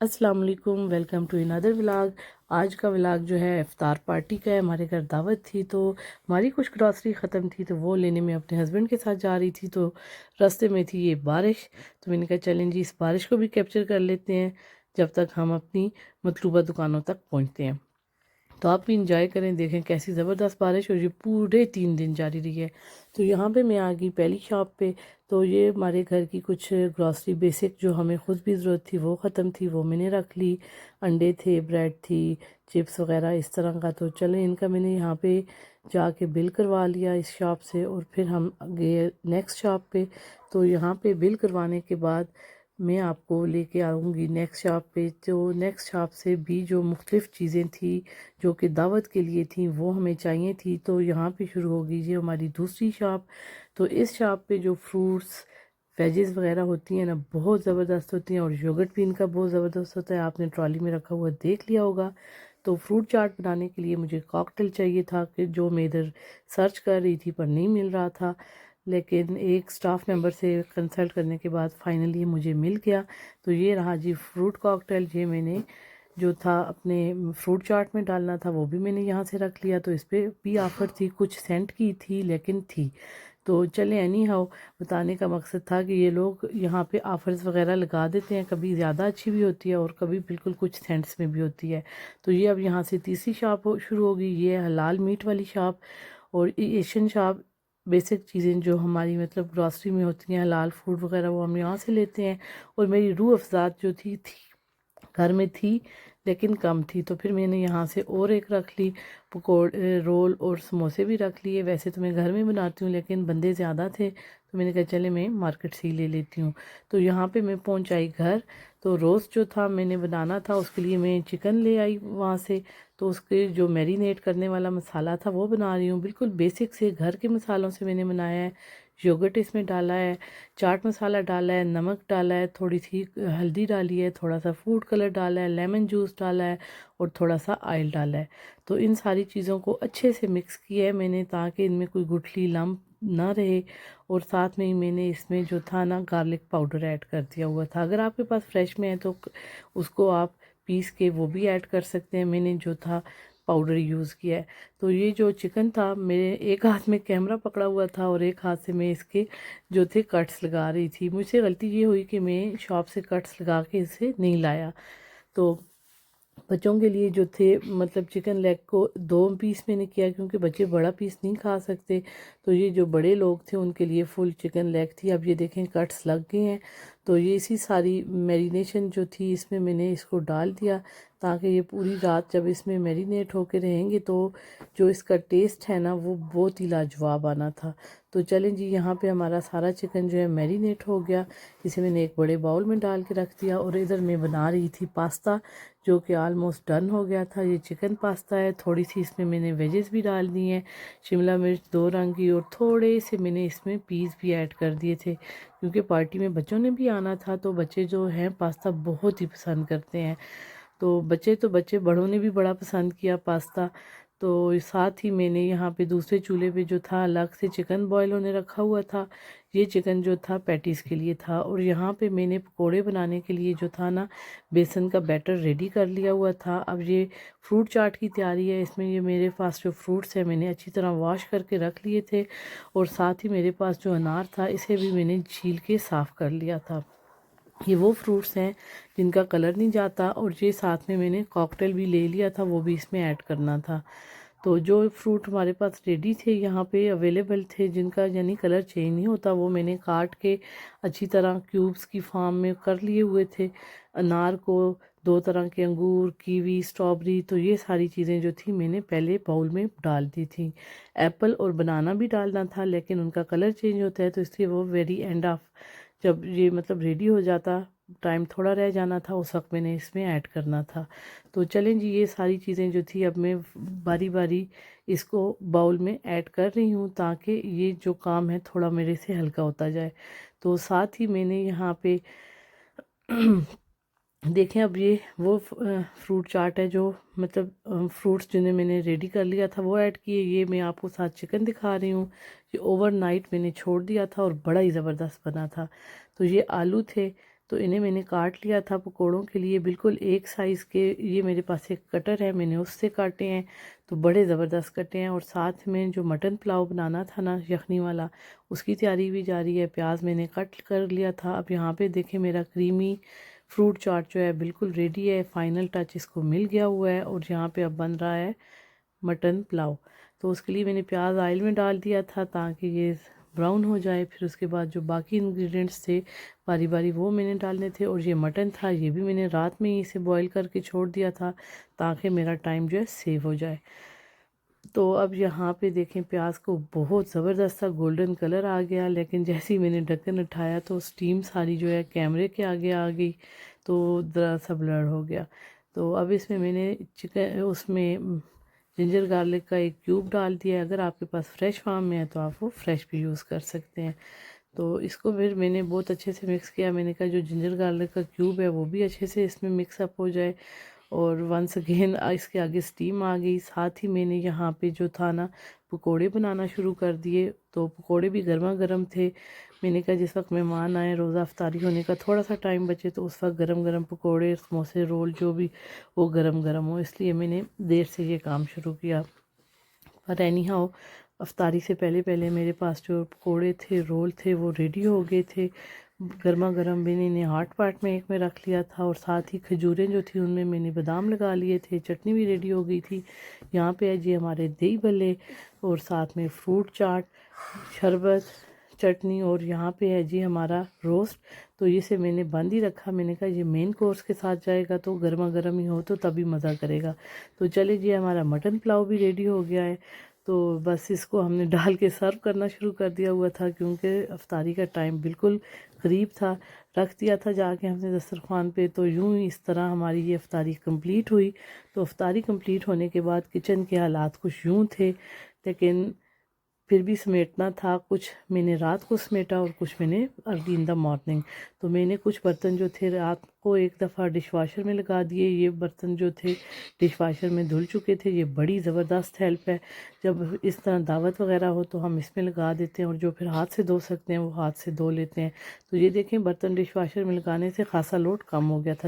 अस्सलाम वालेकुम, welcome to another vlog. आज का व्लॉग जो है इफ्तार पार्टी का है। हमारे घर दावत थी तो हमारी कुछ ग्रॉसरी ख़त्म थी तो वो लेने में अपने हस्बैंड के साथ जा रही थी। तो रास्ते में थी ये बारिश, तो मैंने कहा चलें जी इस बारिश को भी कैप्चर कर लेते हैं जब तक हम अपनी मतलूबा दुकानों तक पहुँचते हैं। तो आप भी इंजॉय करें, देखें कैसी ज़बरदस्त बारिश और ये पूरे 3 दिन जारी रही है। तो यहाँ पे मैं आ गई पहली शॉप पे। तो ये हमारे घर की कुछ ग्रॉसरी बेसिक जो हमें ख़ुद भी ज़रूरत थी वो ख़त्म थी, वो मैंने रख ली। अंडे थे, ब्रेड थी, चिप्स वगैरह इस तरह का। तो चलें इनका मैंने यहाँ पे जाके बिल करवा लिया इस शॉप से और फिर हम गए नेक्स्ट शॉप पे। तो यहाँ पे बिल करवाने के बाद मैं आपको लेके आऊँगी नेक्स्ट शॉप पे। तो नेक्स्ट शॉप से भी जो मुख्तलिफ़ चीज़ें थी जो कि दावत के लिए थी वो हमें चाहिए थी। तो यहाँ पे शुरू हो गई ये हमारी दूसरी शॉप। तो इस शॉप पे जो फ्रूट्स वेजेस वगैरह होती हैं ना बहुत ज़बरदस्त होती हैं और योगर्ट भी इनका बहुत ज़बरदस्त होता है। आपने ट्रॉली में रखा हुआ देख लिया होगा। तो फ्रूट चाट बनाने के लिए मुझे कॉकटेल चाहिए था कि जो मैं इधर सर्च कर रही थी पर नहीं मिल रहा था, लेकिन एक स्टाफ मेंबर से कंसल्ट करने के बाद फाइनली मुझे मिल गया। तो ये रहा जी फ्रूट कॉकटेल। ये मैंने जो था अपने फ्रूट चाट में डालना था वो भी मैंने यहाँ से रख लिया। तो इस पर भी ऑफ़र थी, कुछ सेंट की थी लेकिन थी। तो चलें एनी हाउ, बताने का मकसद था कि ये लोग यहाँ पे ऑफ़र्स वगैरह लगा देते हैं, कभी ज़्यादा अच्छी भी होती है और कभी बिल्कुल कुछ सेंट्स में भी होती है। तो ये अब यहाँ से तीसरी शॉप शुरू होगी, ये हलाल मीट वाली शॉप। और एशियन शॉप बेसिक चीज़ें जो हमारी मतलब ग्रॉसरी में होती हैं हलाल फूड वगैरह वो हम यहाँ से लेते हैं। और मेरी रूह अफ़ज़ात जो थी घर में थी लेकिन कम थी, तो फिर मैंने यहाँ से और एक रख ली। पकौड़े, रोल और समोसे भी रख लिए। वैसे तो मैं घर में बनाती हूँ लेकिन बंदे ज़्यादा थे तो मैंने कहा चले मैं मार्केट से ही ले लेती हूँ। तो यहाँ पे मैं पहुँच आई घर। तो रोस्ट जो था मैंने बनाना था उसके लिए मैं चिकन ले आई वहाँ से। तो उसके जो मैरिनेट करने वाला मसाला था वो बना रही हूँ, बिल्कुल बेसिक से घर के मसालों से मैंने बनाया है। योगर्ट इसमें डाला है, चाट मसाला डाला है, नमक डाला है, थोड़ी सी हल्दी डाली है, थोड़ा सा फूड कलर डाला है, लेमन जूस डाला है और थोड़ा सा ऑयल डाला है। तो इन सारी चीज़ों को अच्छे से मिक्स किया है मैंने ताकि इनमें कोई गुठली लम्प ना रहे। और साथ में ही मैंने इसमें जो था ना गार्लिक पाउडर ऐड कर दिया हुआ था। अगर आपके पास फ्रेश में है तो उसको आप पीस के वो भी ऐड कर सकते हैं। मैंने जो था पाउडर यूज़ किया है। तो ये जो चिकन था मेरे एक हाथ में कैमरा पकड़ा हुआ था और एक हाथ से मैं इसके जो थे कट्स लगा रही थी। मुझसे गलती ये हुई कि मैं शॉप से कट्स लगा के इसे नहीं लाया। तो बच्चों के लिए जो थे मतलब चिकन लेग को 2 पीस मैंने किया क्योंकि बच्चे बड़ा पीस नहीं खा सकते। तो ये जो बड़े लोग थे उनके लिए फुल चिकन लेग थी। अब ये देखें कट्स लग गए हैं। तो ये इसी सारी मैरिनेशन जो थी इसमें मैंने इसको डाल दिया ताकि ये पूरी रात जब इसमें मैरिनेट होके रहेंगे तो जो इसका टेस्ट है ना वो बहुत ही लाजवाब आना था। तो चलें जी यहाँ पे हमारा सारा चिकन जो है मैरिनेट हो गया। इसे मैंने एक बड़े बाउल में डाल के रख दिया और इधर मैं बना रही थी पास्ता जो कि आलमोस्ट डन हो गया था। ये चिकन पास्ता है, थोड़ी सी इसमें मैंने वेजेस भी डाल दी हैं, शिमला मिर्च 2 रंग की, और थोड़े से मैंने इसमें पीस भी ऐड कर दिए थे क्योंकि पार्टी में बच्चों ने भी आना था। तो बच्चे जो हैं पास्ता बहुत ही पसंद करते हैं। तो बच्चे बड़ों ने भी बड़ा पसंद किया पास्ता। तो साथ ही मैंने यहाँ पे दूसरे चूल्हे पे जो था अलग से चिकन बॉईल होने रखा हुआ था। ये चिकन जो था पैटीज़ के लिए था। और यहाँ पे मैंने पकोड़े बनाने के लिए जो था ना बेसन का बैटर रेडी कर लिया हुआ था। अब ये फ्रूट चाट की तैयारी है। इसमें ये मेरे पास जो फ्रूट्स हैं मैंने अच्छी तरह वॉश करके रख लिए थे और साथ ही मेरे पास जो अनार था इसे भी मैंने छील के साफ़ कर लिया था। ये वो फ्रूट्स हैं जिनका कलर नहीं जाता। और ये साथ में मैंने कॉकटेल भी ले लिया था, वो भी इसमें ऐड करना था। तो जो फ्रूट हमारे पास रेडी थे यहाँ पे अवेलेबल थे जिनका यानी कलर चेंज नहीं होता वो मैंने काट के अच्छी तरह क्यूब्स की फॉर्म में कर लिए हुए थे। अनार को, 2 तरह के अंगूर, कीवी, स्ट्रॉबेरी, तो ये सारी चीज़ें जो थी मैंने पहले बाउल में डाल दी थी। एप्पल और बनाना भी डालना था लेकिन उनका कलर चेंज होता है तो इसलिए वो वेरी एंड ऑफ जब ये मतलब रेडी हो जाता, टाइम थोड़ा रह जाना था उस वक्त मैंने इसमें ऐड करना था। तो चलें जी ये सारी चीज़ें जो थी अब मैं बारी बारी इसको बाउल में ऐड कर रही हूँ ताकि ये जो काम है थोड़ा मेरे से हल्का होता जाए। तो साथ ही मैंने यहाँ पे देखें अब ये वो फ्रूट चाट है जो मतलब फ्रूट्स जिन्हें मैंने रेडी कर लिया था वो ऐड किए। ये मैं आपको साथ चिकन दिखा रही हूँ। ये ओवरनाइट मैंने छोड़ दिया था और बड़ा ही ज़बरदस्त बना था। तो ये आलू थे तो इन्हें मैंने काट लिया था पकोड़ों के लिए, बिल्कुल एक साइज़ के। ये मेरे पास एक कटर है, मैंने उससे काटे हैं, तो बड़े ज़बरदस्त कटे हैं। और साथ में जो मटन पुलाव बनाना था ना यखनी वाला, उसकी तैयारी भी जारी है। प्याज मैंने कट कर लिया था। अब यहाँ पे देखें मेरा क्रीमी फ्रूट चाट जो है बिल्कुल रेडी है, फाइनल टच इसको मिल गया हुआ है। और यहाँ पे अब बन रहा है मटन पुलाव। तो उसके लिए मैंने प्याज ऑयल में डाल दिया था ताकि ये ब्राउन हो जाए। फिर उसके बाद जो बाकी इंग्रेडिएंट्स थे बारी बारी वो मैंने डालने थे। और ये मटन था, ये भी मैंने रात में ही इसे बॉईल करके छोड़ दिया था ताकि मेरा टाइम जो है सेव हो जाए। तो अब यहाँ पे देखें प्याज को बहुत ज़बरदस्त सा गोल्डन कलर आ गया, लेकिन जैसे ही मैंने ढक्कन उठाया तो स्टीम सारी जो है कैमरे के आगे आ गई, तो ज़रा सा ब्लर हो गया। तो अब इसमें मैंने चिकन उसमें जिंजर गार्लिक का एक क्यूब डाल दिया है। अगर आपके पास फ्रेश फार्म में है तो आप वो फ्रेश भी यूज़ कर सकते हैं। तो इसको फिर मैंने बहुत अच्छे से मिक्स किया। मैंने कहा जो जिंजर गार्लिक का क्यूब है वो भी अच्छे से इसमें मिक्सअप हो जाए। और वंस अगेन इसके आगे स्टीम आ गई। साथ ही मैंने यहाँ पे जो था ना पकोड़े बनाना शुरू कर दिए। तो पकोड़े भी गर्मा गर्म थे। मैंने कहा जिस वक्त मेहमान आए, रोज़ा अफ्तारी होने का थोड़ा सा टाइम बचे, तो उस वक्त गरम गरम पकोड़े, समोसे, रोल जो भी वो गरम गरम हो, इसलिए मैंने देर से ये काम शुरू किया। पर एनी हाउ अफ्तारी से पहले पहले मेरे पास जो पकोड़े थे, रोल थे, वो रेडी हो गए थे। गर्मा गर्म मैंने इन्हें हॉट पॉट में एक में रख लिया था। और साथ ही खजूरें जो थी उनमें मैंने बादाम लगा लिए थे। चटनी भी रेडी हो गई थी। यहाँ पे है जी हमारे दही भल्ले, और साथ में फ्रूट चाट, शरबत, चटनी, और यहाँ पे है जी हमारा रोस्ट। तो इसे मैंने बंद ही रखा। मैंने कहा ये मेन कोर्स के साथ जाएगा तो गर्मा गर्म ही हो तो तभी मज़ा करेगा। तो चले जी हमारा मटन पुलाव भी रेडी हो गया है। तो बस इसको हमने डाल के सर्व करना शुरू कर दिया हुआ था, क्योंकि अफ्तारी का टाइम बिल्कुल करीब था। रख दिया था जाके हमने दस्तरखान पे। तो यूँ ही इस तरह हमारी ये अफ्तारी कंप्लीट हुई। तो अफ्तारी कंप्लीट होने के बाद किचन के हालात कुछ यूँ थे, लेकिन फिर भी समेटना था। कुछ मैंने रात को समेटा और कुछ मैंने अर्ली इन द मॉर्निंग। तो मैंने कुछ बर्तन जो थे रात को एक दफ़ा डिश वाशर में लगा दिए। ये बर्तन जो थे डिश वाशर में धुल चुके थे। ये बड़ी ज़बरदस्त हेल्प है, जब इस तरह दावत वगैरह हो तो हम इसमें लगा देते हैं, और जो फिर हाथ से धो सकते हैं वो हाथ से धो लेते हैं। तो ये देखें बर्तन डिश वाशर में लगाने से खासा लोड कम हो गया था।